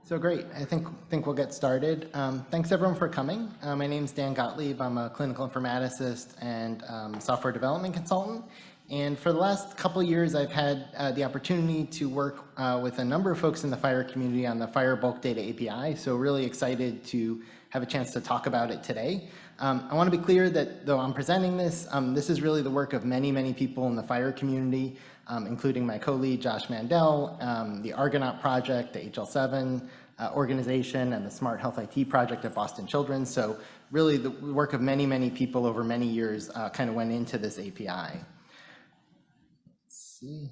So great. I think we'll get started. Thanks everyone for coming. My name is Dan Gottlieb. I'm a clinical informaticist and software development consultant. And for the last couple of years, I've had the opportunity to work with a number of folks in the FHIR community on the FHIR Bulk Data API. So really excited to have a chance to talk about it today. I want to be clear that though I'm presenting this, this is really the work of many people in the FHIR community, including my co-lead Josh Mandel, the Argonaut project, the HL7 organization, and the Smart Health IT project at Boston Children's. So really the work of many people over many years kind of went into this API. Let's see.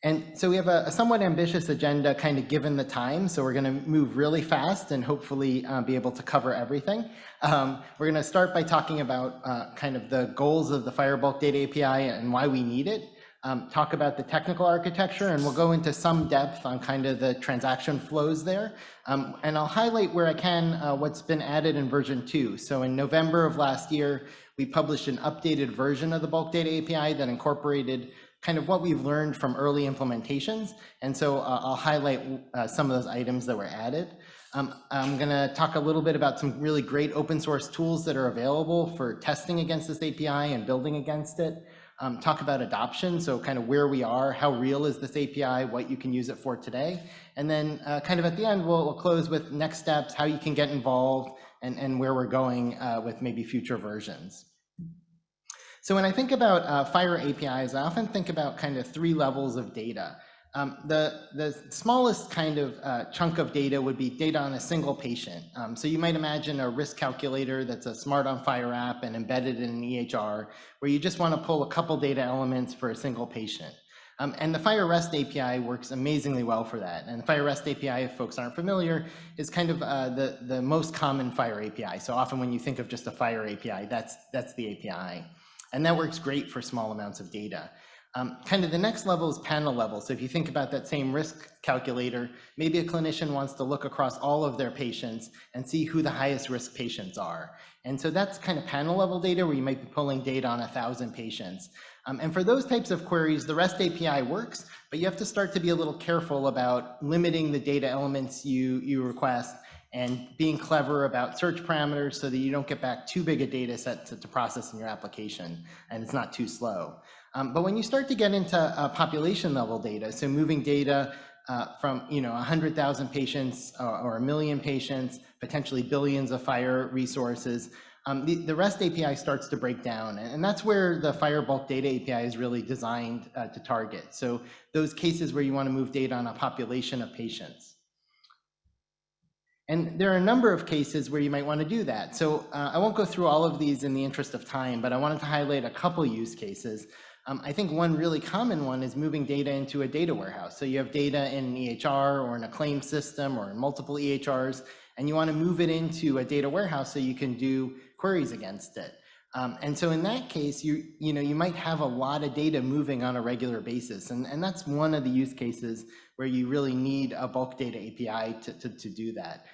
And so we have a somewhat ambitious agenda kind of given the time, so we're going to move really fast and hopefully be able to cover everything. We're going to start by talking about kind of the goals of the FHIR Bulk Data API and why we need it, talk about the technical architecture, and we'll go into some depth on kind of the transaction flows there. And I'll highlight where I can what's been added in version 2. So in November of last year, we published an updated version of the Bulk Data API that incorporated kind of what we've learned from early implementations. And so I'll highlight some of those items that were added. I'm going to talk a little bit about some really great open source tools that are available for testing against this API and building against it. Talk about adoption, so kind of where we are, how real is this API, what you can use it for today. And then kind of at the end, we'll close with next steps, how you can get involved, and where we're going with maybe future versions. So when I think about FHIR APIs, I often think about kind of 3 levels of data. The smallest kind of chunk of data would be data on a single patient. So you might imagine a risk calculator that's a smart on FHIR app and embedded in an EHR, where you just want to pull a couple data elements for a single patient. And the FHIR REST API works amazingly well for that. And the FHIR REST API, if folks aren't familiar, is kind of the most common FHIR API. So often when you think of just a FHIR API, that's the API. And that works great for small amounts of data. Kind of the next level is panel level. So if you think about that same risk calculator, maybe a clinician wants to look across all of their patients and see who the highest risk patients are. And so that's kind of panel level data where you might be pulling data on 1,000 patients. And for those types of queries, the REST API works, but you have to start to be a little careful about limiting the data elements you request and being clever about search parameters so that you don't get back too big a data set to process in your application and it's not too slow. But when you start to get into population level data, so moving data from 100,000 patients or 1 million patients, potentially billions of FHIR resources, the REST API starts to break down. And that's where the FHIR Bulk Data API is really designed to target. So those cases where you want to move data on a population of patients. And there are a number of cases where you might want to do that. So I won't go through all of these in the interest of time, but I wanted to highlight a couple use cases. I think one really common one is moving data into a data warehouse. So you have data in an EHR or in a claim system or in multiple EHRs, and you want to move it into a data warehouse so you can do queries against it. And so in that case, you might have a lot of data moving on a regular basis. And that's one of the use cases where you really need a bulk data API to do that.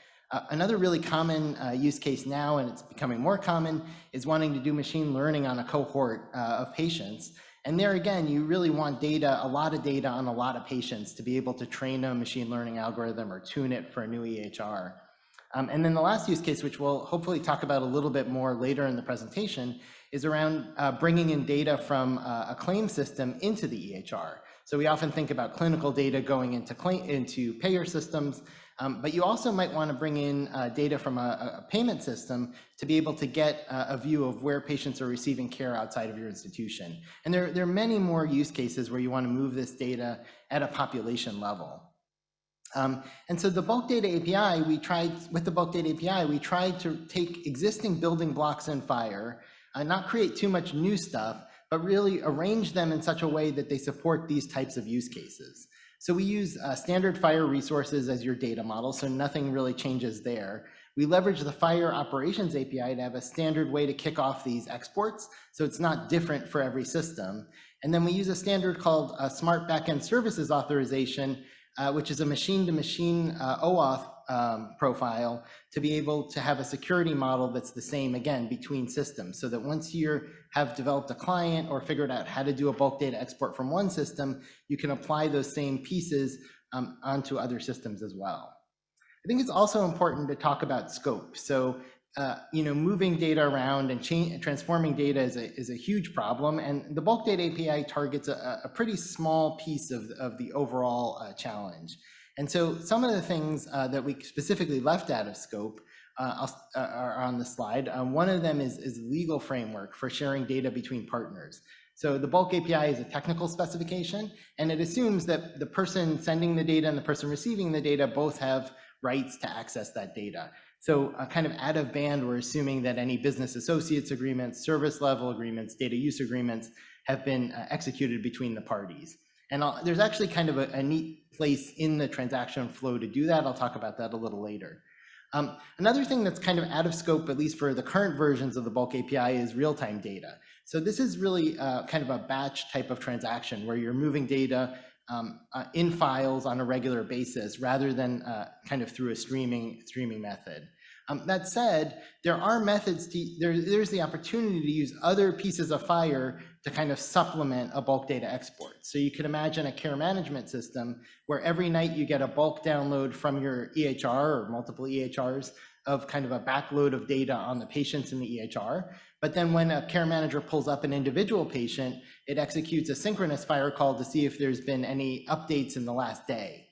Another really common use case now, and it's becoming more common, is wanting to do machine learning on a cohort of patients. And there again, you really want data, a lot of data on a lot of patients to be able to train a machine learning algorithm or tune it for a new EHR. And then the last use case, which we'll hopefully talk about a little bit more later in the presentation, is around bringing in data from a claim system into the EHR. So we often think about clinical data going into payor systems, but you also might want to bring in data from a payment system to be able to get a view of where patients are receiving care outside of your institution. And there are many more use cases where you want to move this data at a population level. And so the Bulk Data API, we tried to take existing building blocks in FHIR, not create too much new stuff, but really arrange them in such a way that they support these types of use cases. So we use standard FHIR resources as your data model, so nothing really changes there. We leverage the FHIR Operations API to have a standard way to kick off these exports, so it's not different for every system. And then we use a standard called Smart Backend Services Authorization, which is a machine-to-machine OAuth profile to be able to have a security model that's the same, again, between systems, so that once you have developed a client or figured out how to do a bulk data export from one system, you can apply those same pieces onto other systems as well. I think it's also important to talk about scope. So, moving data around and transforming data is a huge problem, and the bulk data API targets a pretty small piece of the overall challenge. And so some of the things that we specifically left out of scope are on the slide. One of them is legal framework for sharing data between partners. So the bulk API is a technical specification, and it assumes that the person sending the data and the person receiving the data both have rights to access that data. So kind of out of band, we're assuming that any business associates agreements, service level agreements, data use agreements have been executed between the parties. And there's actually kind of a neat place in the transaction flow to do that. I'll talk about that a little later. Another thing that's kind of out of scope, at least for the current versions of the bulk API, is real-time data. So this is really kind of a batch type of transaction where you're moving data in files on a regular basis rather than kind of through a streaming method. That said, there are methods there's the opportunity to use other pieces of FHIR to kind of supplement a bulk data export. So you could imagine a care management system where every night you get a bulk download from your EHR or multiple EHRs of kind of a backload of data on the patients in the EHR. But then when a care manager pulls up an individual patient, it executes a synchronous FHIR call to see if there's been any updates in the last day.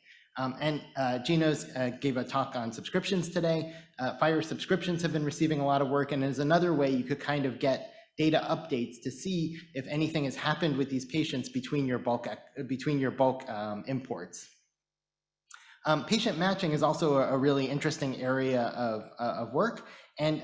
Gino's gave a talk on subscriptions today. FHIR subscriptions have been receiving a lot of work, and there's another way you could kind of get data updates to see if anything has happened with these patients between your bulk imports. Patient matching is also a really interesting area of work, and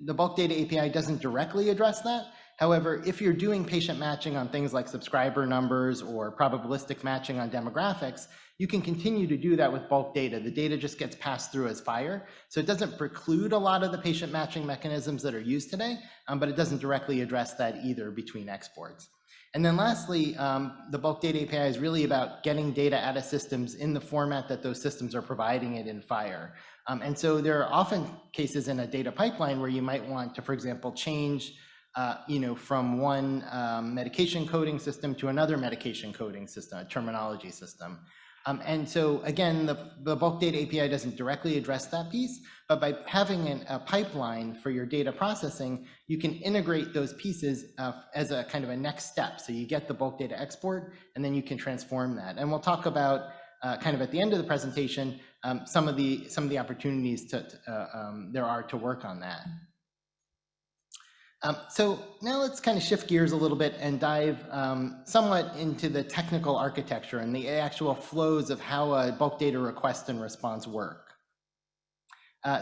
the bulk data API doesn't directly address that. However, if you're doing patient matching on things like subscriber numbers or probabilistic matching on demographics, you can continue to do that with bulk data. The data just gets passed through as FHIR. So it doesn't preclude a lot of the patient matching mechanisms that are used today, but it doesn't directly address that either between exports. And then lastly, the bulk data API is really about getting data out of systems in the format that those systems are providing it in FHIR. And so there are often cases in a data pipeline where you might want to, for example, change from one medication coding system to another medication coding system, a terminology system. And so again, the bulk data API doesn't directly address that piece, but by having a pipeline for your data processing, you can integrate those pieces as a kind of a next step. So you get the bulk data export, and then you can transform that. And we'll talk about kind of at the end of the presentation some of the opportunities there are to work on that. So now let's kind of shift gears a little bit and dive somewhat into the technical architecture and the actual flows of how a bulk data request and response work.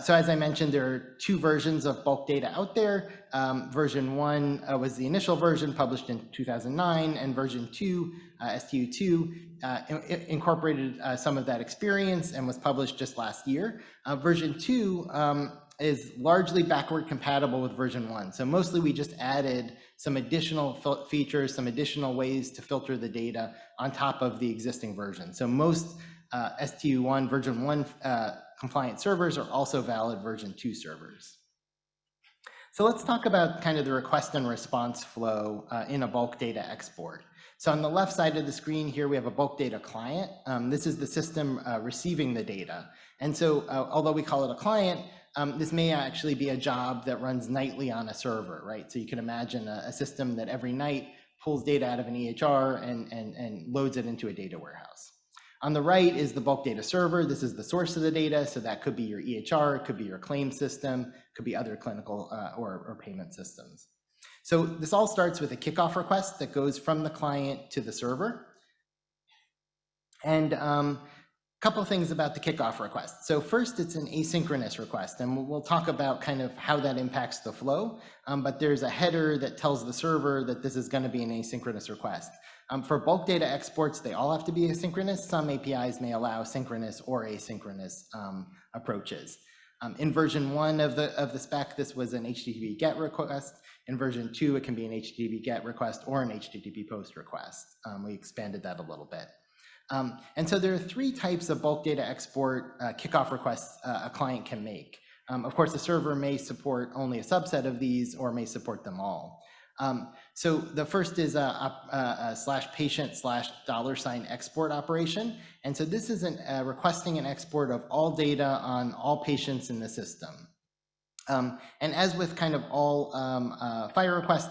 So as I mentioned, there are two versions of bulk data out there. Version 1 was the initial version published in 2009, and version 2, STU2, incorporated some of that experience and was published just last year. Version 2 is largely backward compatible with version 1. So mostly we just added some additional features, some additional ways to filter the data on top of the existing version. So most STU1 version 1 compliant servers are also valid version 2 servers. So let's talk about kind of the request and response flow in a bulk data export. So on the left side of the screen here, we have a bulk data client. This is the system receiving the data. And so although we call it a client, this may actually be a job that runs nightly on a server, right? So you can imagine a system that every night pulls data out of an EHR and loads it into a data warehouse. On the right is the bulk data server. This is the source of the data. So that could be your EHR, it could be your claim system, could be other clinical or payment systems. So this all starts with a kickoff request that goes from the client to the server. And couple of things about the kickoff request. So first, it's an asynchronous request, and we'll talk about kind of how that impacts the flow, but there's a header that tells the server that this is going to be an asynchronous request. For bulk data exports, they all have to be asynchronous. Some APIs may allow synchronous or asynchronous approaches. In version 1 of the spec, this was an HTTP GET request. In version 2, it can be an HTTP GET request or an HTTP POST request. We expanded that a little bit. And so there are three types of bulk data export kickoff requests a client can make. Of course, the server may support only a subset of these or may support them all. So the first is a /patient/ $sign export operation. And so this is requesting an export of all data on all patients in the system. And as with kind of all FHIR requests,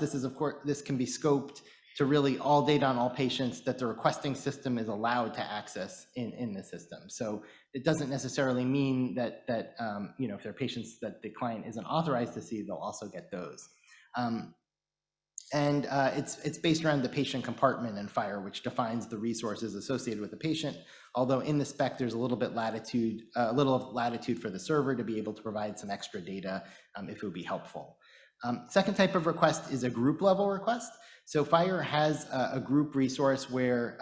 this can be scoped to really all data on all patients that the requesting system is allowed to access in the system. So it doesn't necessarily mean that if there are patients that the client isn't authorized to see, they'll also get those. And it's based around the patient compartment in FHIR, which defines the resources associated with the patient. Although in the spec, there's a little of latitude for the server to be able to provide some extra data if it would be helpful. Second type of request is a group level request. So FHIR has a group resource where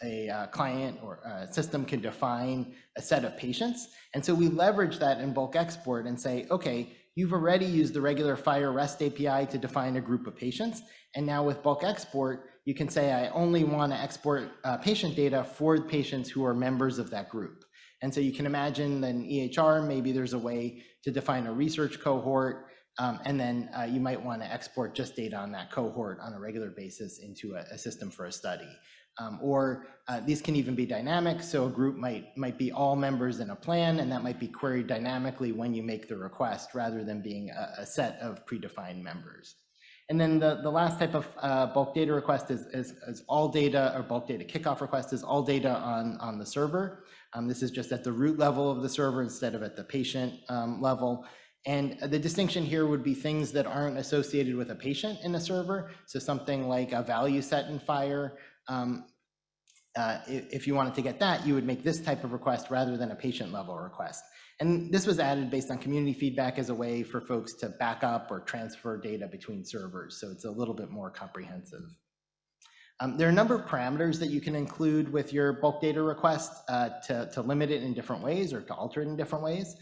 a client or a system can define a set of patients. And so we leverage that in bulk export and say, okay, you've already used the regular FHIR REST API to define a group of patients. And now with bulk export, you can say, I only want to export patient data for patients who are members of that group. And so you can imagine that in EHR, maybe there's a way to define a research cohort. And then you might want to export just data on that cohort on a regular basis into a system for a study. Or these can even be dynamic. So a group might be all members in a plan, and that might be queried dynamically when you make the request rather than being a set of predefined members. And then the last type of bulk data request is all data, or bulk data kickoff request is all data on the server. This is just at the root level of the server instead of at the patient level. And the distinction here would be things that aren't associated with a patient in a server. So something like a value set in FHIR. If you wanted to get that, you would make this type of request rather than a patient level request. And this was added based on community feedback as a way for folks to back up or transfer data between servers. So it's a little bit more comprehensive. There are a number of parameters that you can include with your bulk data request to limit it in different ways or to alter it in different ways.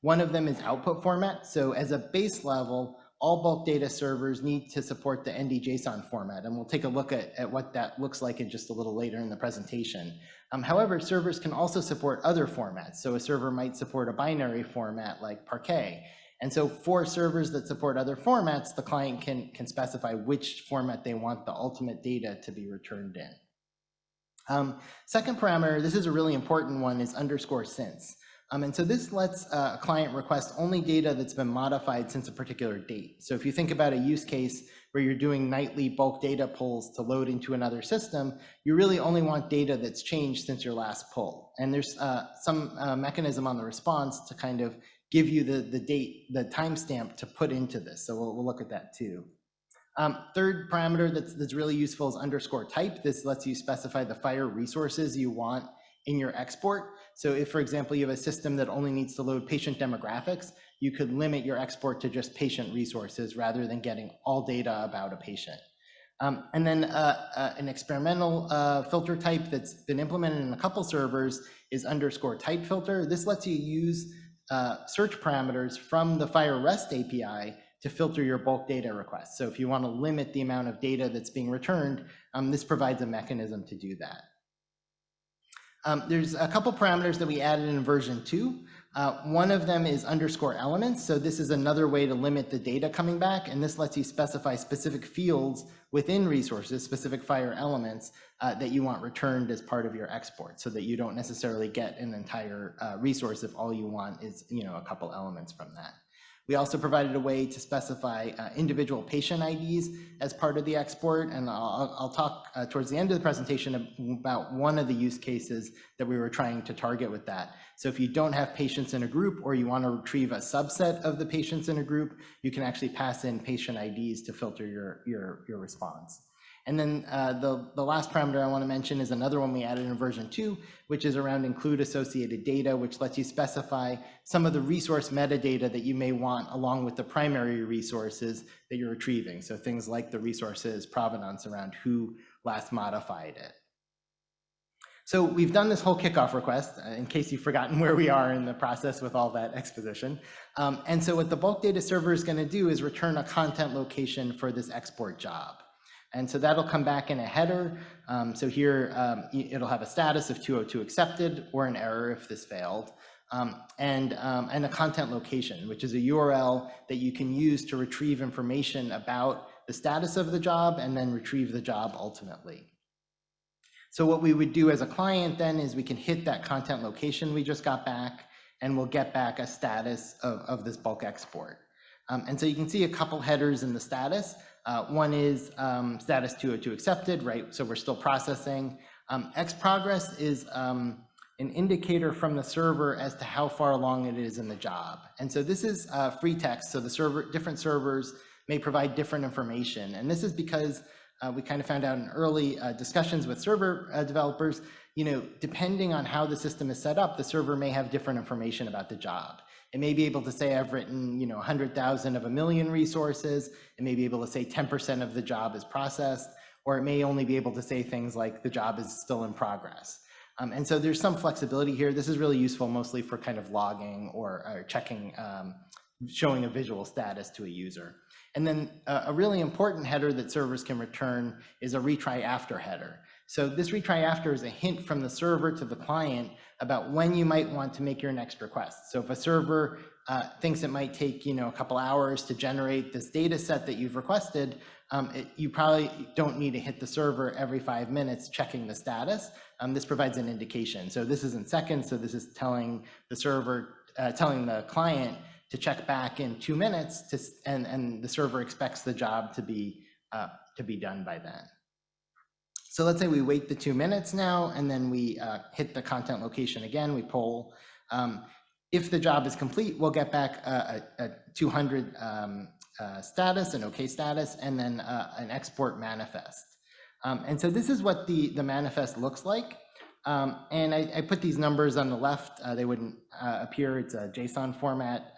One of them is output format. So as a base level, all bulk data servers need to support the NDJSON format, and we'll take a look at what that looks like in just a little later in the presentation. However, servers can also support other formats. So a server might support a binary format like Parquet. And so for servers that support other formats, the client can specify which format they want the ultimate data to be returned in. Second parameter, this is a really important one, is _since. And so this lets a client request only data that's been modified since a particular date. So if you think about a use case where you're doing nightly bulk data pulls to load into another system, you really only want data that's changed since your last pull. And there's some mechanism on the response to kind of give you the date, the timestamp to put into this. So we'll look at that too. Third parameter that's really useful is _type. This lets you specify the FHIR resources you want in your export. So if, for example, you have a system that only needs to load patient demographics, you could limit your export to just patient resources rather than getting all data about a patient. And then an experimental filter type that's been implemented in a couple servers is _type filter. This lets you use search parameters from the FHIR REST API to filter your bulk data requests. So if you want to limit the amount of data that's being returned, this provides a mechanism to do that. There's a couple parameters that we added in version 2. One of them is _elements. So this is another way to limit the data coming back, and this lets you specify specific fields within resources, specific FHIR elements that you want returned as part of your export, so that you don't necessarily get an entire resource if all you want is a couple elements from that. We also provided a way to specify individual patient IDs as part of the export, and I'll talk towards the end of the presentation about one of the use cases that we were trying to target with that. So if you don't have patients in a group, or you want to retrieve a subset of the patients in a group, you can actually pass in patient IDs to filter your response. And then the last parameter I want to mention is another one we added in version 2, which is around include associated data, which lets you specify some of the resource metadata that you may want along with the primary resources that you're retrieving. So things like the resources provenance around who last modified it. So we've done this whole kickoff request, in case you've forgotten where we are in the process with all that exposition. And so what the bulk data server is going to do is return a content location for this export job. And so that'll come back in a header. So here it'll have a status of 202 accepted or an error if this failed, and a content location, which is a URL that you can use to retrieve information about the status of the job and then retrieve the job ultimately. So what we would do as a client then is we can hit that content location we just got back, and we'll get back a status of this bulk export. And so you can see a couple headers in the status. One is status 202 accepted, right? So we're still processing. X progress is an indicator from the server as to how far along it is in the job. And so this is free text. So the different servers may provide different information. And this is because we kind of found out in early discussions with server developers, depending on how the system is set up, the server may have different information about the job. It may be able to say I've written 100,000 of 1,000,000 resources. It may be able to say 10% of the job is processed, or it may only be able to say things like the job is still in progress. And so there's some flexibility here. This is really useful mostly for kind of logging or checking, showing a visual status to a user. And then a really important header that servers can return is a retry after header. So this retry after is a hint from the server to the client about when you might want to make your next request. So if a server thinks it might take a couple hours to generate this data set that you've requested, you probably don't need to hit the server every 5 minutes checking the status. This provides an indication. So this is in seconds. So this is telling the server, telling the client to check back in 2 minutes, and the server expects the job to be done by then. So let's say we wait the 2 minutes now, and then we hit the content location again, we poll. If the job is complete, we'll get back a 200 status, an OK status, and then an export manifest. And so this is what the manifest looks like. And I put these numbers on the left. They wouldn't appear. It's a JSON format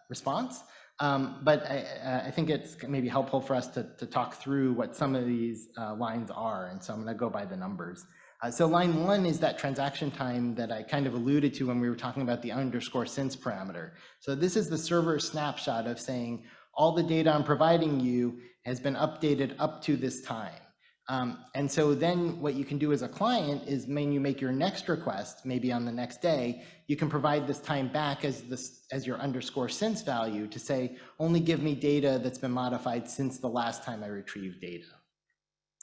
response. But I think it's maybe helpful for us to talk through what some of these lines are. And so I'm going to go by the numbers. So line 1 is that transaction time that I kind of alluded to when we were talking about the underscore since parameter. So this is the server snapshot of saying all the data I'm providing you has been updated up to this time. And so then what you can do as a client is when you make your next request, maybe on the next day, you can provide this time back as your underscore since value to say, only give me data that's been modified since the last time I retrieved data.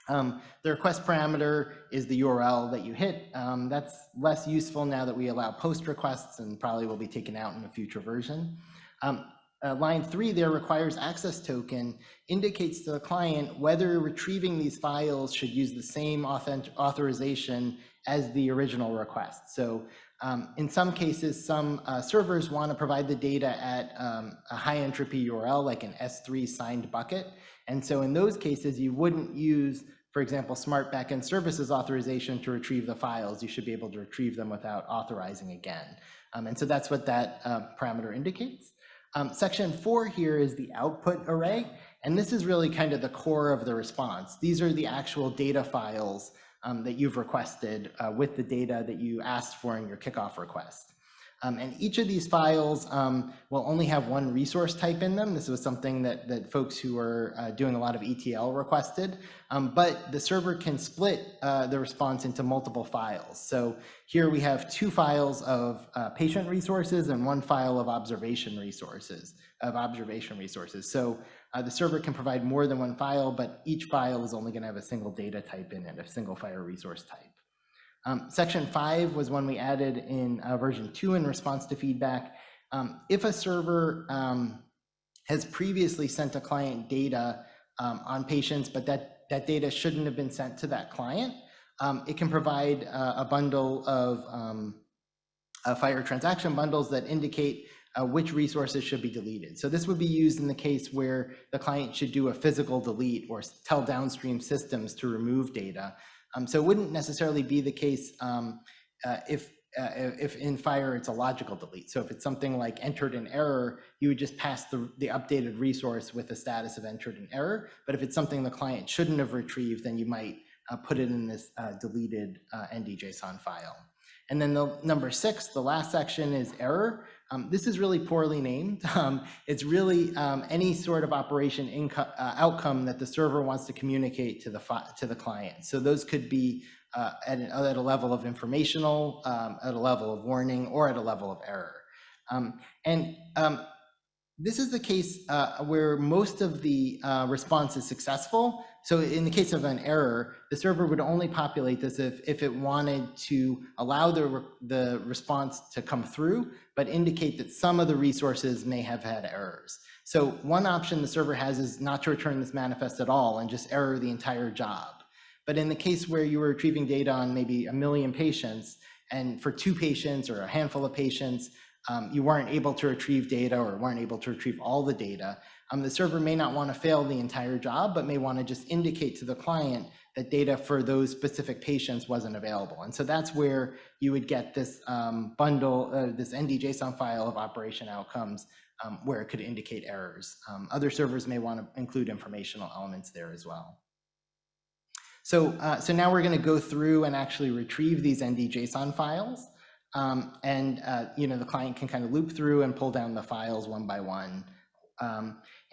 The request parameter is the URL that you hit. That's less useful now that we allow post requests and probably will be taken out in a future version. Line 3 there requires access token, indicates to the client whether retrieving these files should use the same authorization as the original request. So in some cases, some servers want to provide the data at a high entropy URL like an S3 signed bucket. And so in those cases, you wouldn't use, for example, Smart Backend Services authorization to retrieve the files. You should be able to retrieve them without authorizing again. And so that's what that parameter indicates. Section 4 here is the output array, and this is really kind of the core of the response. These are the actual data files that you've requested with the data that you asked for in your kickoff request. And each of these files will only have one resource type in them. This was something that folks who were doing a lot of ETL requested, but the server can split the response into multiple files. So here we have 2 files of patient resources and 1 file of observation resources. So the server can provide more than 1 file, but each file is only going to have a single data type in it, a single FHIR resource type. Section 5 was one we added in version 2 in response to feedback. If a server has previously sent a client data on patients, but that data shouldn't have been sent to that client, it can provide a bundle of FHIR transaction bundles that indicate which resources should be deleted. So this would be used in the case where the client should do a physical delete or tell downstream systems to remove data. So it wouldn't necessarily be the case if in FHIR it's a logical delete. So if it's something like entered an error, you would just pass the updated resource with the status of entered an error. But if it's something the client shouldn't have retrieved, then you might put it in this deleted NDJSON file. And then the number 6, the last section, is error. This is really poorly named. It's really any sort of operation outcome that the server wants to communicate to the client. So those could be at a level of informational, at a level of warning, or at a level of error. This is the case where most of the response is successful. So in the case of an error, the server would only populate this if it wanted to allow the response to come through, but indicate that some of the resources may have had errors. So one option the server has is not to return this manifest at all and just error the entire job. But in the case where you were retrieving data on maybe 1 million patients, and for 2 patients or a handful of patients, you weren't able to retrieve data or weren't able to retrieve all the data, the server may not want to fail the entire job, but may want to just indicate to the client that data for those specific patients wasn't available. And so that's where you would get this bundle, this NDJSON file of operation outcomes, where it could indicate errors. Other servers may want to include informational elements there as well. So now we're going to go through and actually retrieve these NDJSON files. The client can kind of loop through and pull down the files one by one.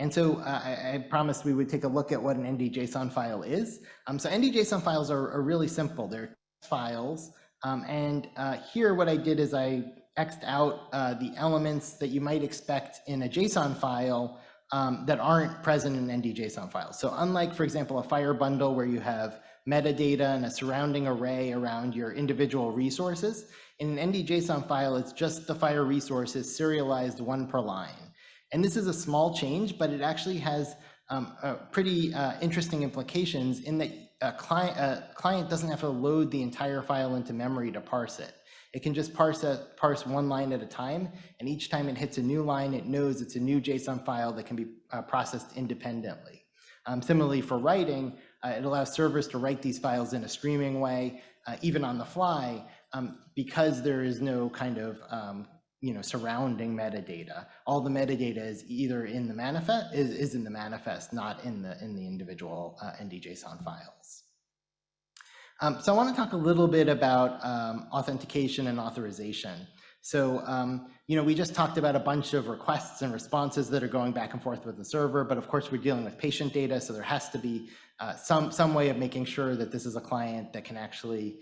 And so I promised we would take a look at what an NDJSON file is. So NDJSON files are really simple. They're files. Here what I did is I X'd out the elements that you might expect in a JSON file that aren't present in an NDJSON file. So unlike, for example, a FHIR bundle where you have metadata and a surrounding array around your individual resources, in an NDJSON file, it's just the FHIR resources serialized 1 per line. And this is a small change, but it actually has pretty interesting implications in that a client doesn't have to load the entire file into memory to parse it. It can just parse one line at a time, and each time it hits a new line, it knows it's a new JSON file that can be processed independently. Similarly, for writing, it allows servers to write these files in a streaming way, even on the fly, because there is no kind of surrounding metadata. All the metadata is either in the manifest, is in the manifest, not in the individual NDJSON files. So I want to talk a little bit about authentication and authorization. So we just talked about a bunch of requests and responses that are going back and forth with the server, but of course we're dealing with patient data, so there has to be some way of making sure that this is a client that can actually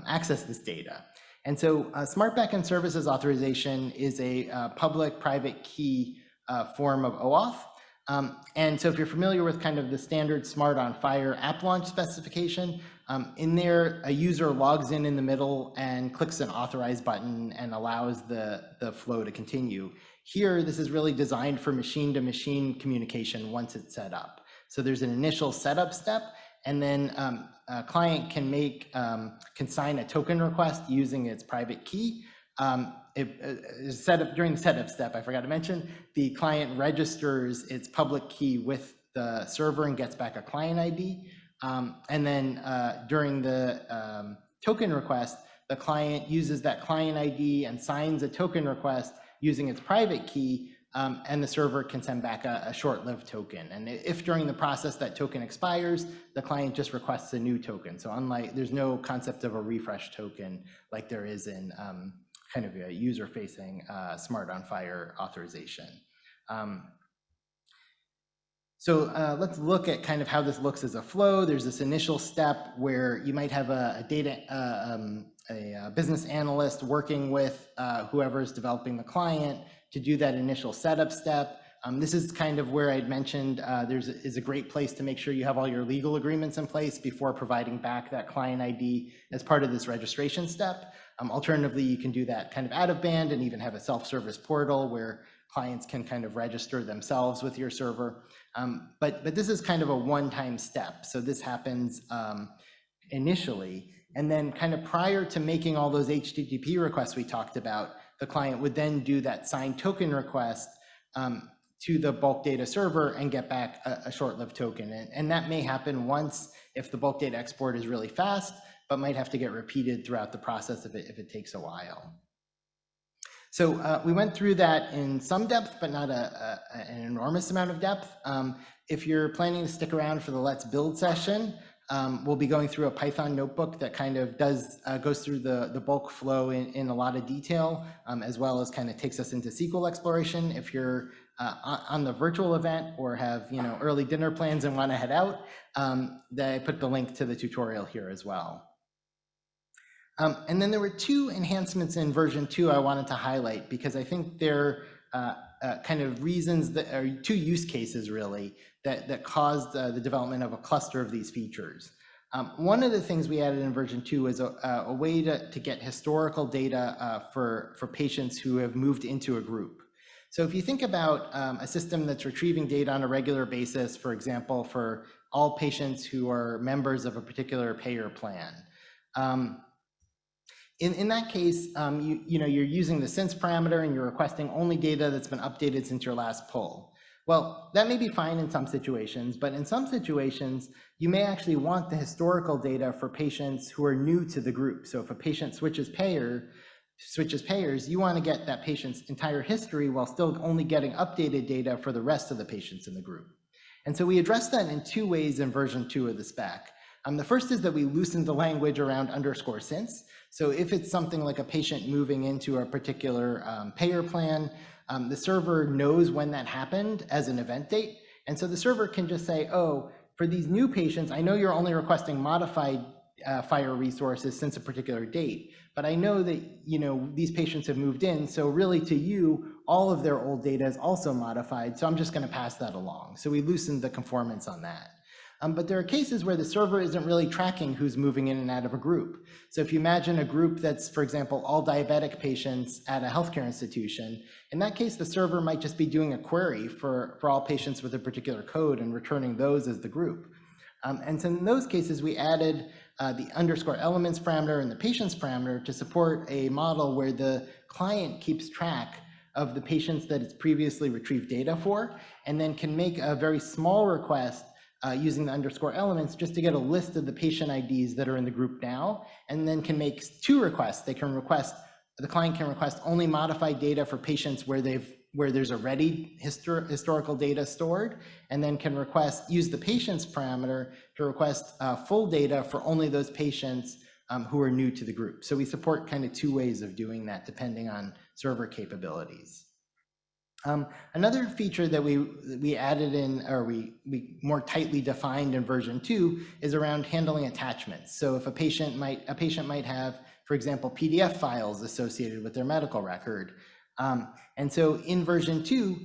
access this data. And so Smart Backend Services Authorization is a public-private key form of OAuth. And so if you're familiar with kind of the standard Smart on FHIR app launch specification, in there, a user logs in the middle and clicks an authorize button and allows the flow to continue. Here, this is really designed for machine-to-machine communication once it's set up. So there's an initial setup step, and then a client can sign a token request using its private key. During the setup step, I forgot to mention, the client registers its public key with the server and gets back a client ID. And then during the token request, the client uses that client ID and signs a token request using its private key, and the server can send back a short-lived token. And if during the process that token expires, the client just requests a new token. So there's no concept of a refresh token like there is in kind of a user-facing Smart on FHIR authorization. So let's look at kind of how this looks as a flow. There's this initial step where you might have a business analyst working with whoever is developing the client to do that initial setup step. This is kind of where I'd mentioned is a great place to make sure you have all your legal agreements in place before providing back that client ID as part of this registration step. Alternatively, you can do that kind of out of band and even have a self-service portal where clients can kind of register themselves with your server. But this is kind of a one-time step. So this happens initially, and then kind of prior to making all those HTTP requests we talked about, the client would then do that signed token request to the bulk data server and get back a short-lived token. And that may happen once if the bulk data export is really fast, but might have to get repeated throughout the process if it takes a while. So we went through that in some depth, but not an enormous amount of depth. If you're planning to stick around for the Let's Build session, we'll be going through a Python notebook that kind of goes through the bulk flow in a lot of detail, as well as kind of takes us into SQL exploration. If you're on the virtual event or have early dinner plans and want to head out, I put the link to the tutorial here as well. And then there were 2 enhancements in version 2 I wanted to highlight because I think they're kind of reasons that are two use cases really that caused the development of a cluster of these features. One of the things we added in version 2 was a way to get historical data for patients who have moved into a group. So if you think about a system that's retrieving data on a regular basis, for example, for all patients who are members of a particular payor plan, in that case, you're using the since parameter and you're requesting only data that's been updated since your last pull. Well, that may be fine in some situations, but in some situations, you may actually want the historical data for patients who are new to the group. So if a patient switches payors, you want to get that patient's entire history while still only getting updated data for the rest of the patients in the group. And so we addressed that in two ways in version 2 of the spec. The first is that we loosened the language around underscore since. So if it's something like a patient moving into a particular payor plan, the server knows when that happened as an event date. And so the server can just say, oh, for these new patients, I know you're only requesting modified FHIR resources since a particular date, but I know that these patients have moved in, so really to you, all of their old data is also modified, so I'm just going to pass that along. So we loosened the conformance on that. But there are cases where the server isn't really tracking who's moving in and out of a group. So if you imagine a group that's, for example, all diabetic patients at a healthcare institution, in that case, the server might just be doing a query for all patients with a particular code and returning those as the group. And so in those cases, we added the underscore elements parameter and the patients parameter to support a model where the client keeps track of the patients that it's previously retrieved data for, and then can make a very small request using the underscore elements just to get a list of the patient IDs that are in the group now, and then can make two requests. The client can request only modified data for patients where there's already historical data stored, and then can use the patients parameter to request full data for only those patients who are new to the group. So we support kind of two ways of doing that depending on server capabilities. Another feature that we added in, or we more tightly defined in version 2, is around handling attachments. So if a patient might have, for example, PDF files associated with their medical record. And so in version 2,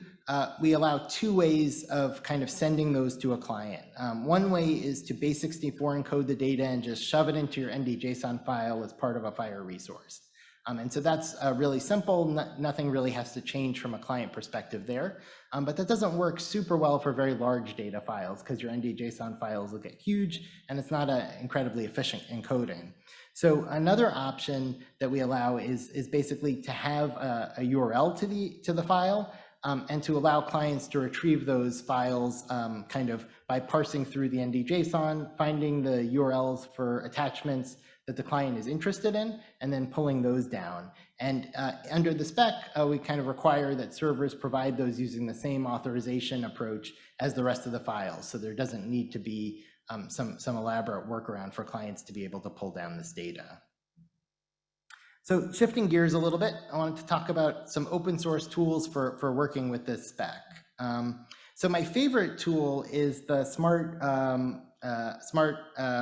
we allow two ways of kind of sending those to a client. One way is to base64 encode the data and just shove it into your NDJSON file as part of a FHIR resource. And so that's really simple. Nothing really has to change from a client perspective there. But that doesn't work super well for very large data files because your NDJSON files will get huge and it's not an incredibly efficient encoding. So another option that we allow is basically to have a URL to the file and to allow clients to retrieve those files kind of by parsing through the NDJSON, finding the URLs for attachments that the client is interested in, and then pulling those down. And under the spec, we kind of require that servers provide those using the same authorization approach as the rest of the files. So there doesn't need to be some elaborate workaround for clients to be able to pull down this data. So shifting gears a little bit, I wanted to talk about some open source tools for working with this spec. So my favorite tool is the Smart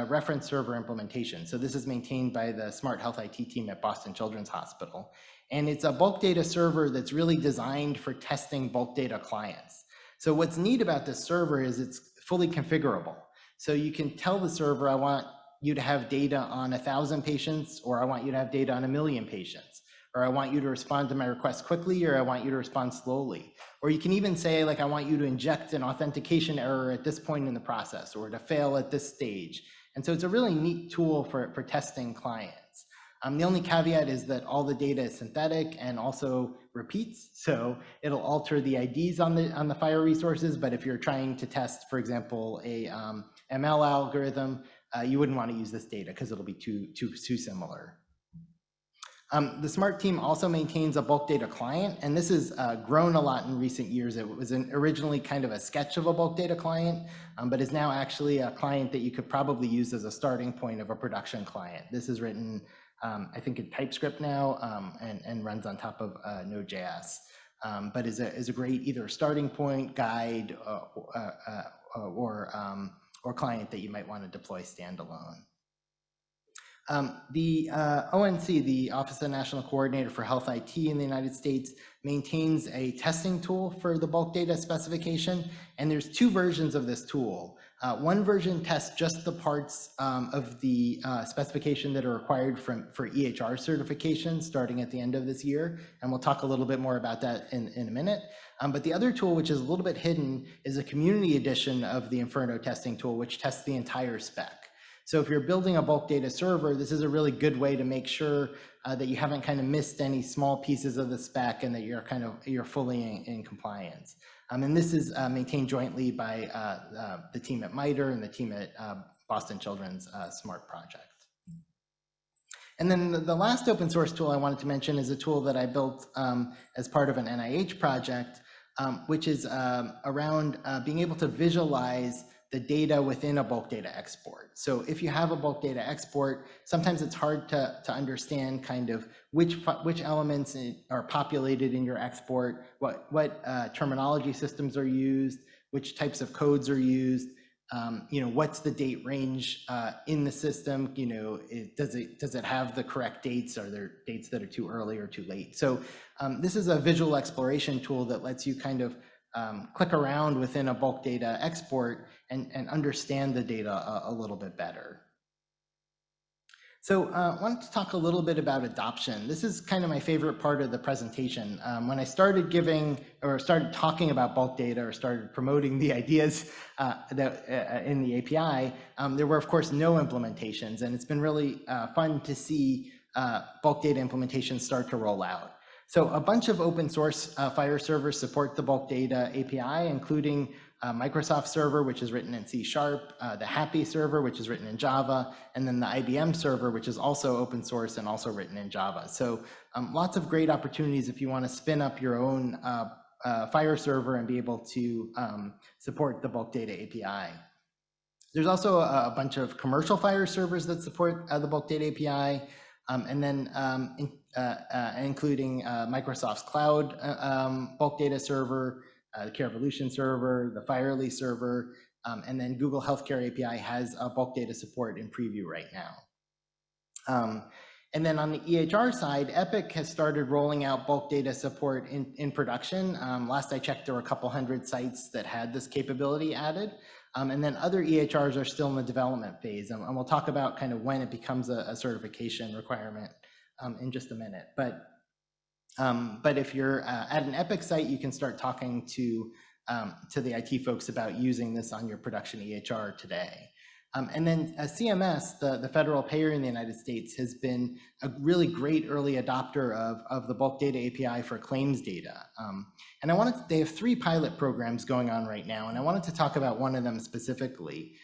reference server implementation. So this is maintained by the Smart Health IT team at Boston Children's Hospital. And it's a bulk data server that's really designed for testing bulk data clients. So what's neat about this server is it's fully configurable. So you can tell the server, I want you to have data on 1,000 patients, or I want you to have data on 1,000,000 patients, or I want you to respond to my request quickly, or I want you to respond slowly. Or you can even say, like, I want you to inject an authentication error at this point in the process, or to fail at this stage. And so it's a really neat tool for testing clients. The only caveat is that all the data is synthetic and also repeats. So it'll alter the IDs on the FHIR resources, but if you're trying to test, for example, a ML algorithm, you wouldn't want to use this data because it'll be too similar. The Smart team also maintains a bulk data client, and this has grown a lot in recent years. It was originally kind of a sketch of a bulk data client, but is now actually a client that you could probably use as a starting point of a production client. This is written, I think, in TypeScript now and runs on top of Node.js, but is a great either starting point, guide, or client that you might want to deploy standalone. The ONC, the Office of the National Coordinator for Health IT in the United States, maintains a testing tool for the bulk data specification, and there's two versions of this tool. One version tests just the parts of the specification that are required for EHR certification starting at the end of this year, and we'll talk a little bit more about that in a minute. But the other tool, which is a little bit hidden, is a community edition of the Inferno testing tool, which tests the entire spec. So if you're building a bulk data server, this is a really good way to make sure that you haven't kind of missed any small pieces of the spec and that you're fully in compliance. And this is maintained jointly by the team at MITRE and the team at Boston Children's SMART project. And then the last open source tool I wanted to mention is a tool that I built as part of an NIH project, which is around being able to visualize the data within a bulk data export. So if you have a bulk data export, sometimes it's hard to understand kind of which elements are populated in your export, what terminology systems are used, which types of codes are used, what's the date range in the system, does it have the correct dates? Are there dates that are too early or too late? So this is a visual exploration tool that lets you kind of click around within a bulk data export and understand the data a little bit better. So I wanted to talk a little bit about adoption. This is kind of my favorite part of the presentation. When I started started talking about bulk data or started promoting the ideas in the API, there were of course no implementations, and it's been really fun to see bulk data implementations start to roll out. So a bunch of open source FHIR servers support the bulk data API, including Microsoft server, which is written in C#, the Happy server, which is written in Java, and then the IBM server, which is also open source and also written in Java. So lots of great opportunities if you want to spin up your own FHIR server and be able to support the bulk data API. There's also a bunch of commercial FHIR servers that support the bulk data API, and then including Microsoft's cloud bulk data server, the Carevolution server, the FHIRly server, and then Google Healthcare API has bulk data support in preview right now. And then on the EHR side, Epic has started rolling out bulk data support in production. Last I checked, there were a couple hundred sites that had this capability added. And then other EHRs are still in the development phase. And we'll talk about kind of when it becomes a certification requirement in just a minute. But if you're at an Epic site, you can start talking to the IT folks about using this on your production EHR today. And then CMS, the federal payer in the United States, has been a really great early adopter of the bulk data API for claims data. And they have 3 pilot programs going on right now, and I wanted to talk about one of them specifically.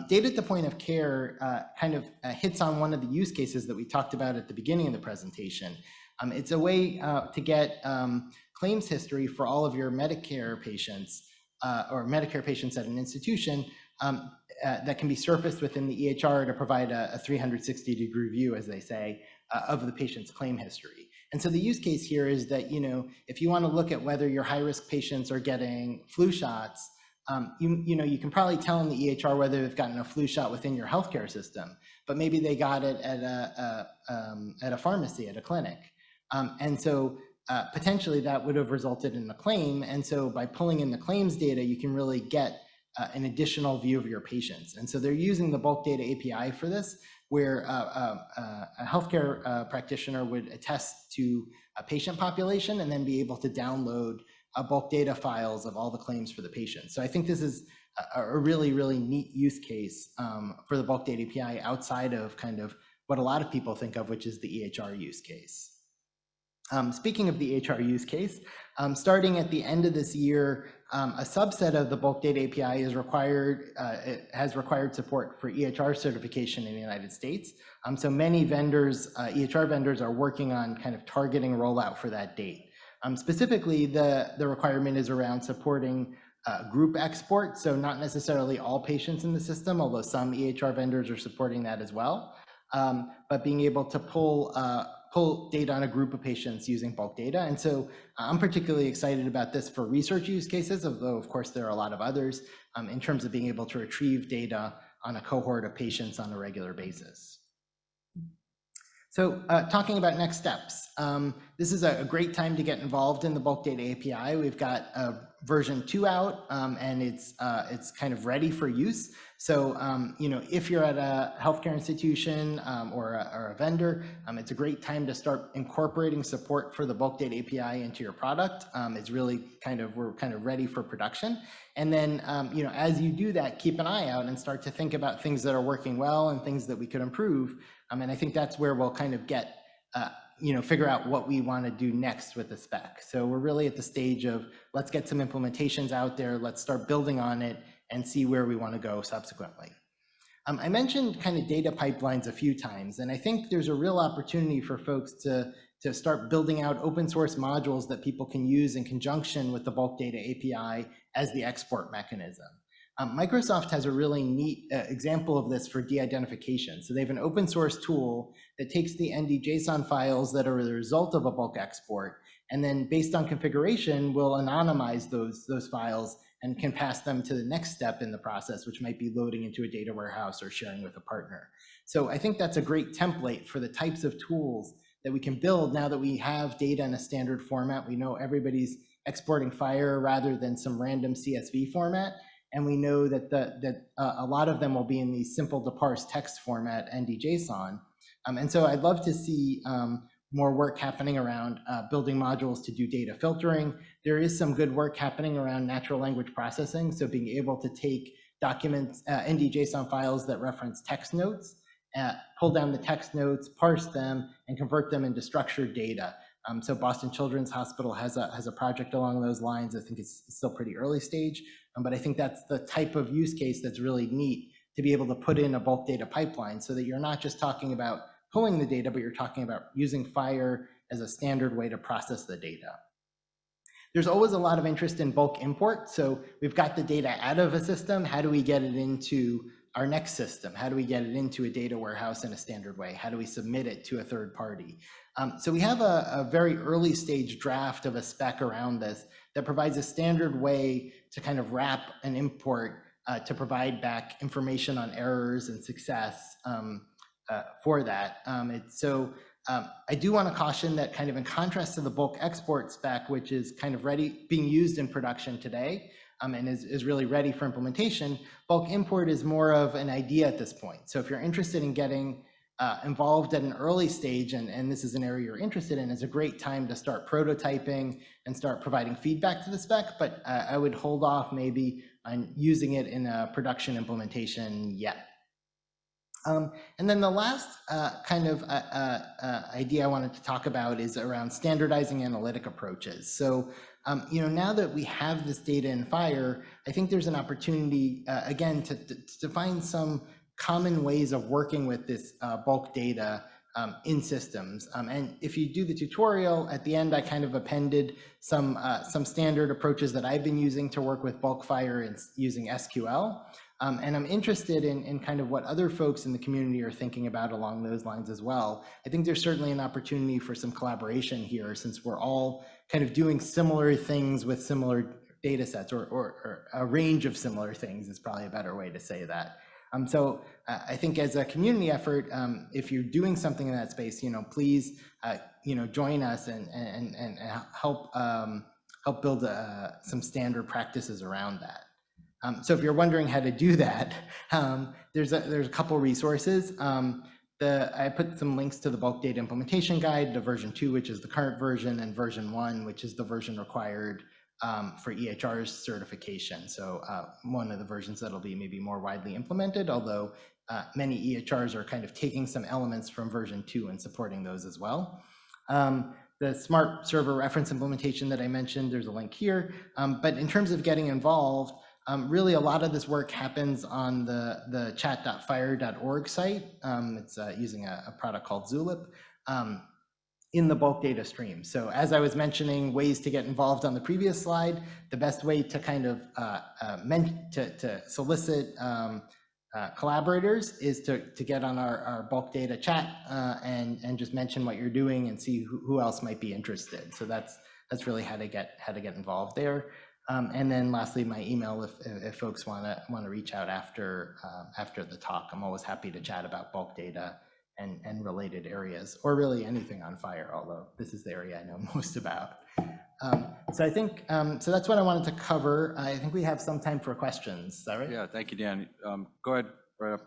Data at the point of care kind of hits on one of the use cases that we talked about at the beginning of the presentation. It's a way to get claims history for all of your Medicare patients or Medicare patients at an institution that can be surfaced within the EHR to provide a 360-degree view, as they say, of the patient's claim history. And so the use case here is that, if you want to look at whether your high-risk patients are getting flu shots, you can probably tell in the EHR whether they've gotten a flu shot within your healthcare system, but maybe they got it at a pharmacy, at a clinic. And so potentially that would have resulted in a claim. And so by pulling in the claims data, you can really get an additional view of your patients. And so they're using the bulk data API for this, where a healthcare practitioner would attest to a patient population and then be able to download bulk data files of all the claims for the patient. So I think this is a really, really neat use case for the bulk data API outside of kind of what a lot of people think of, which is the EHR use case. Speaking of the EHR use case, starting at the end of this year, a subset of the bulk data API is required, it has required support for EHR certification in the United States. So many vendors, EHR vendors, are working on kind of targeting rollout for that date. Specifically, the requirement is around supporting group export, so not necessarily all patients in the system, although some EHR vendors are supporting that as well, but being able to pull data on a group of patients using bulk data. And so I'm particularly excited about this for research use cases, although of course there are a lot of others, in terms of being able to retrieve data on a cohort of patients on a regular basis. So talking about next steps, this is a great time to get involved in the Bulk Data API. We've got version 2 out, and it's kind of ready for use. So if you're at a healthcare institution or a vendor, it's a great time to start incorporating support for the Bulk Data API into your product. It's really we're kind of ready for production. And then as you do that, keep an eye out and start to think about things that are working well and things that we could improve. And I think that's where we'll kind of get, figure out what we want to do next with the spec. So we're really at the stage of let's get some implementations out there, let's start building on it and see where we want to go subsequently. I mentioned kind of data pipelines a few times, and I think there's a real opportunity for folks to start building out open source modules that people can use in conjunction with the Bulk Data API as the export mechanism. Microsoft has a really neat example of this for de-identification. So they have an open source tool that takes the NDJSON files that are the result of a bulk export, and then based on configuration, will anonymize those files and can pass them to the next step in the process, which might be loading into a data warehouse or sharing with a partner. So I think that's a great template for the types of tools that we can build now that we have data in a standard format. We know everybody's exporting FHIR rather than some random CSV format. And we know that a lot of them will be in the simple to parse text format NDJSON. And so I'd love to see more work happening around building modules to do data filtering. There is some good work happening around natural language processing. So being able to take documents, NDJSON files that reference text notes, pull down the text notes, parse them, and convert them into structured data. So Boston Children's Hospital has a project along those lines. I think it's still pretty early stage, but I think that's the type of use case that's really neat to be able to put in a bulk data pipeline so that you're not just talking about pulling the data, but you're talking about using FHIR as a standard way to process the data. There's always a lot of interest in bulk import. So we've got the data out of a system. How do we get it into our next system? How do we get it into a data warehouse in a standard way? How do we submit it to a third party? So we have a very early stage draft of a spec around this that provides a standard way to kind of wrap an import to provide back information on errors and success for that. I do want to caution that kind of in contrast to the bulk export spec, which is kind of ready, being used in production today, and is really ready for implementation, bulk import is more of an idea at this point. So if you're interested in getting involved at an early stage, and this is an area you're interested in, it's a great time to start prototyping and start providing feedback to the spec, but I would hold off maybe on using it in a production implementation yet. And then the last idea I wanted to talk about is around standardizing analytic approaches. So, now that we have this data in FHIR, I think there's an opportunity, again, to find some common ways of working with this bulk data in systems. And if you do the tutorial, at the end, I kind of appended some standard approaches that I've been using to work with bulk FHIR using SQL. And I'm interested in kind of what other folks in the community are thinking about along those lines as well. I think there's certainly an opportunity for some collaboration here, since we're all kind of doing similar things with similar data sets, or a range of similar things is probably a better way to say that. So I think as a community effort, if you're doing something in that space, please join us and help build some standard practices around that. So if you're wondering how to do that, there's a couple resources. I put some links to the bulk data implementation guide, to version 2, which is the current version, and version 1, which is the version required for EHR's certification. So one of the versions that'll be maybe more widely implemented, although many EHRs are kind of taking some elements from version 2 and supporting those as well. The smart server reference implementation that I mentioned, there's a link here. But in terms of getting involved, really a lot of this work happens on the chat.phir.org site. It's using a product called Zulip in the bulk data stream. So as I was mentioning ways to get involved on the previous slide, the best way to kind of to solicit collaborators is to get on our bulk data chat and just mention what you're doing and see who else might be interested. So that's really how to get involved there. And then lastly, my email if folks want to reach out after the talk. I'm always happy to chat about bulk data and related areas, or really anything on FHIR, although this is the area I know most about. So I think, so that's what I wanted to cover. I think we have some time for questions. Is that right? Yeah, thank you, Dan. Go ahead, right up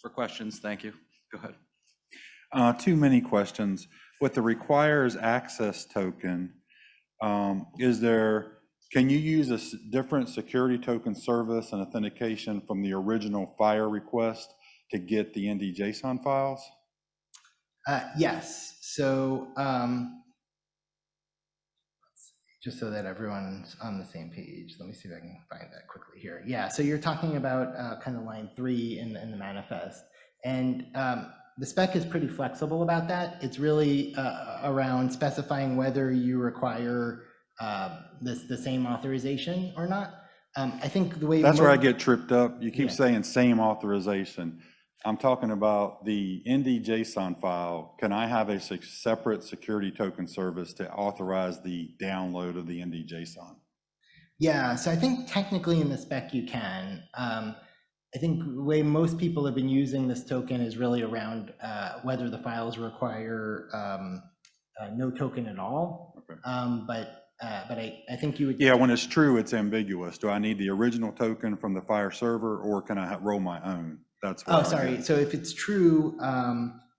for questions. Thank you. Go ahead. Too many questions. With the requires access token, can you use a different security token service and authentication from the original FHIR request to get the NDJSON files? Yes. So just so that everyone's on the same page, let me see if I can find that quickly here. Yeah, so you're talking about kind of line 3 in the manifest. And the spec is pretty flexible about that. It's really around specifying whether you require the same authorization or not. I think the way— That's where I get tripped up. You keep saying same authorization. I'm talking about the NDJSON file. Can I have a separate security token service to authorize the download of the NDJSON? Yeah, so I think technically in the spec you can. I think the way most people have been using this token is really around whether the files require no token at all. Okay. But I think you would— Yeah, when it's true, it's ambiguous. Do I need the original token from the FHIR server, or can I roll my own? That's what— Oh, sorry. So if it's true,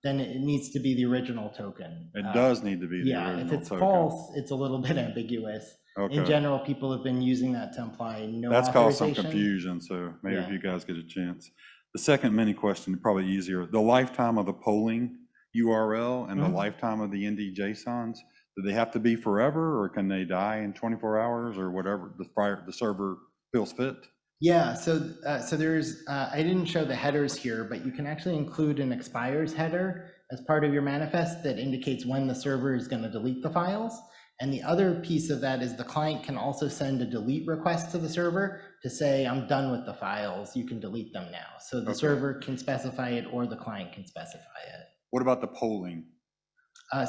then it needs to be the original token. It does need to be the original token. Yeah, if it's false, it's a little bit ambiguous. Okay. In general, people have been using that to imply no That's caused some authorization. confusion, so maybe if you guys get a chance. The second mini question, probably easier. The lifetime of the polling URL and the lifetime of the NDJSONs, do they have to be forever, or can they die in 24 hours or whatever the server feels fit? Yeah, so there's, I didn't show the headers here, but you can actually include an expires header as part of your manifest that indicates when the server is going to delete the files. And the other piece of that is the client can also send a delete request to the server to say, I'm done with the files, you can delete them now. So the server can specify it, or the client can specify it. What about the polling?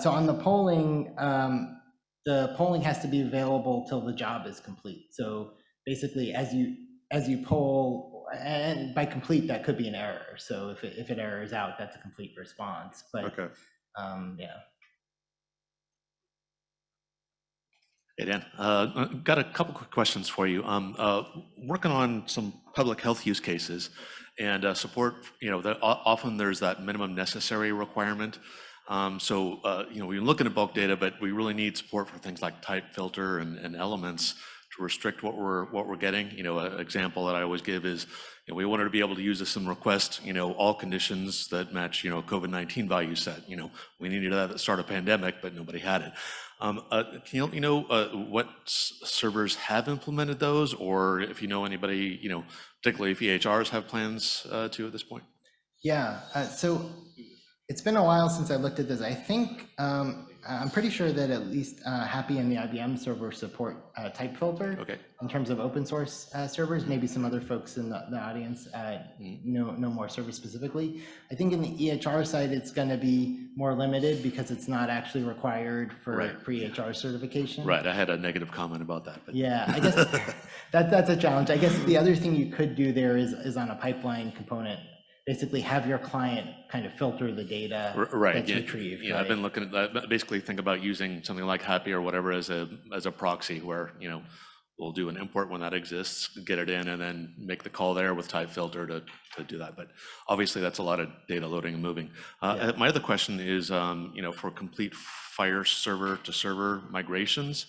So on the polling has to be available till the job is complete. So basically, as you poll, and by complete, that could be an error. So if it errors out, that's a complete response. But yeah. Hey, Dan, got a couple quick questions for you. Working on some public health use cases and support, often there's that minimum necessary requirement. We're looking at bulk data, but we really need support for things like type filter and elements to restrict what we're getting. An example that I always give is, we wanted to be able to use this in request, all conditions that match, COVID-19 value set. We needed that at the start of pandemic, but nobody had it. Can you let me know what servers have implemented those, or if you know anybody, particularly if EHRs have plans to at this point? Yeah, so it's been a while since I looked at this. I think I'm pretty sure that at least Happy and the IBM server support type filter. Okay. In terms of open source servers. Maybe some other folks in the audience know more servers specifically. I think in the EHR side, it's going to be more limited because it's not actually required for EHR certification. Right, I had a negative comment about that. But. Yeah, I guess that's a challenge. I guess the other thing you could do there is on a pipeline component, basically have your client kind of filter the data that's retrieved. Yeah, I've been looking at that. Basically think about using something like Happy or whatever as a proxy where, we'll do an import when that exists, get it in, and then make the call there with type filter to do that. But obviously that's a lot of data loading and moving. My other question is, for complete FHIR server to server migrations,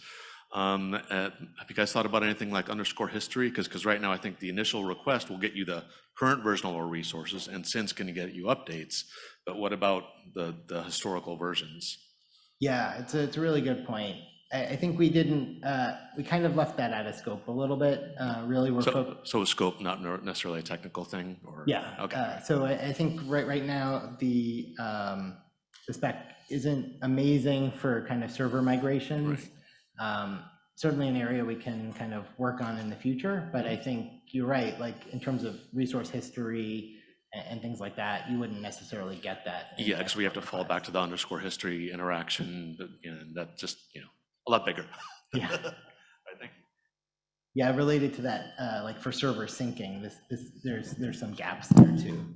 have you guys thought about anything like _history? Because right now I think the initial request will get you the current version of our resources, and since can get you updates. But what about the historical versions? Yeah, it's a really good point. I think we didn't, we kind of left that out of scope a little bit. Really, we're so is scope not necessarily a technical thing? Or? Yeah. Okay. So I think right now the spec isn't amazing for kind of server migrations. Right. Certainly an area we can kind of work on in the future, but I think you're right, like in terms of resource history and things like that, you wouldn't necessarily get that. Yeah, because we have to fall back to the _history interaction, and that's just, a lot bigger. Yeah. I think. Yeah, related to that, like for server syncing, there's some gaps there too.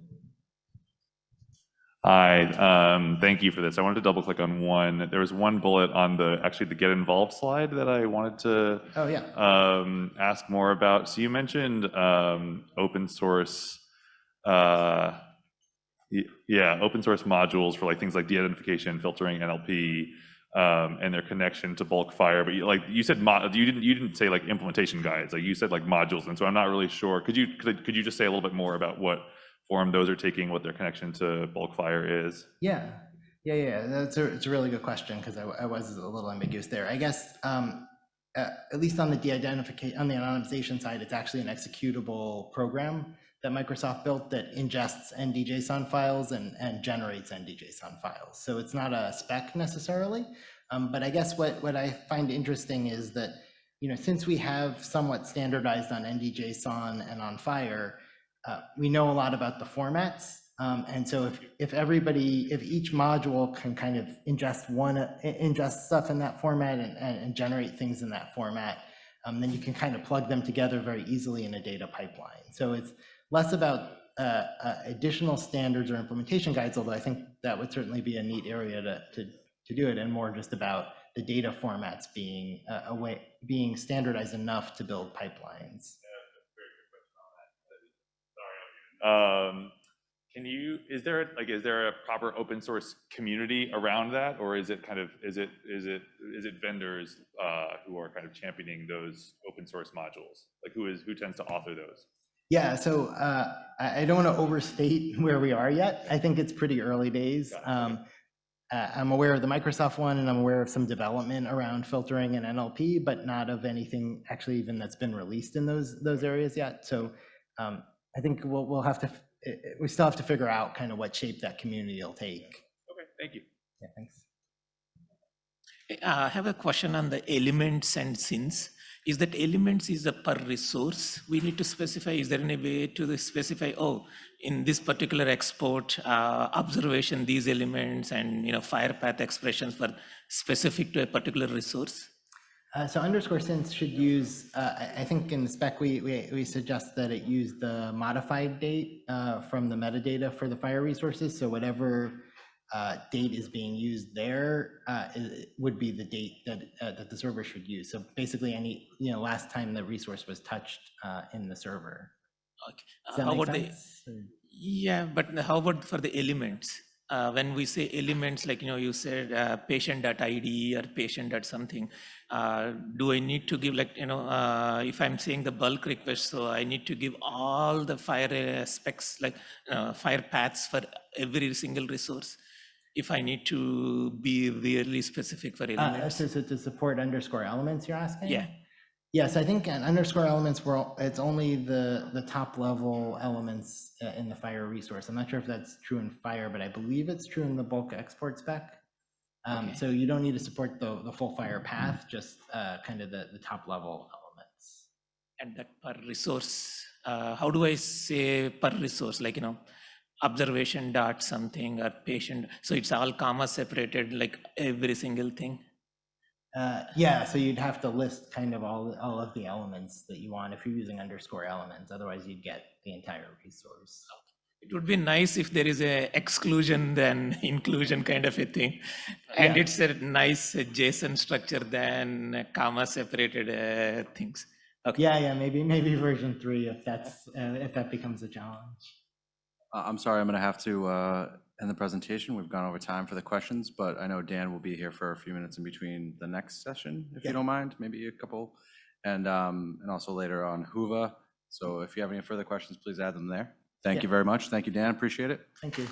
Hi, thank you for this. I wanted to double click on one. There was one bullet on actually the get involved slide that I wanted to Oh, yeah. ask more about. So you mentioned open source, uh, open source modules for like things like de-identification, filtering, NLP, and their connection to bulk FHIR. But you said you didn't say like implementation guides. Like you said like modules, and so I'm not really sure. Could you just say a little bit more about what form those are taking, what their connection to bulk FHIR is? Yeah. It's a really good question because I was a little ambiguous there. I guess at least on the de-identification, on the anonymization side, it's actually an executable program that Microsoft built that ingests NDJSON files and generates NDJSON files. So it's not a spec necessarily, but I guess what I find interesting is that, since we have somewhat standardized on NDJSON and on FHIR, we know a lot about the formats. And so if each module can kind of ingest stuff in that format and generate things in that format, then you can kind of plug them together very easily in a data pipeline. So it's less about additional standards or implementation guides, although I think that would certainly be a neat area to do it, and more just about the data formats being standardized enough to build pipelines. Is there a proper open source community around that, or is it vendors who are kind of championing those open source modules? Like who tends to author those? Yeah, so I don't want to overstate where we are yet. I think it's pretty early days. I'm aware of the Microsoft one, and I'm aware of some development around filtering and NLP, but not of anything actually even that's been released in those areas yet. So I think we still have to figure out kind of what shape that community will take. Okay, thank you. Yeah, thanks. I have a question on the elements and sins. Is that elements is a per resource we need to specify? Is there any way to specify, in this particular export observation, these elements and FHIR path expressions were specific to a particular resource? So underscore sins should use, I think in the spec, we suggest that it use the modified date from the metadata for the FHIR resources. So whatever date is being used there would be the date that the server should use. So basically any, last time the resource was touched in the server. Okay. Does that make sense? Yeah, but how about for the elements? When we say elements, like, you said patient.id or patient.something, do I need to give if I'm saying the bulk request, so I need to give all the FHIR specs, like FHIR paths for every single resource, if I need to be really specific for elements? So to support underscore elements, you're asking? Yeah. Yes, I think in underscore elements, it's only the top level elements in the FHIR resource. I'm not sure if that's true in FHIR, but I believe it's true in the bulk export spec. Okay. So you don't need to support the full FHIR path, just kind of the top level elements. And that per resource, how do I say per resource? Like, observation dot something or patient. So it's all comma separated, like every single thing. Yeah, so you'd have to list kind of all of the elements that you want if you're using underscore elements. Otherwise, you'd get the entire resource. It would be nice if there is a exclusion then inclusion kind of a thing, and it's a nice JSON structure than comma separated things. Okay. Yeah, maybe version 3 if that becomes a challenge. I'm sorry, I'm going to have to end the presentation. We've gone over time for the questions, but I know Dan will be here for a few minutes in between the next session, if you don't mind, maybe a couple, and also later on Huva. So if you have any further questions, please add them there. Thank you very much. Thank you, Dan. Appreciate it. Thank you.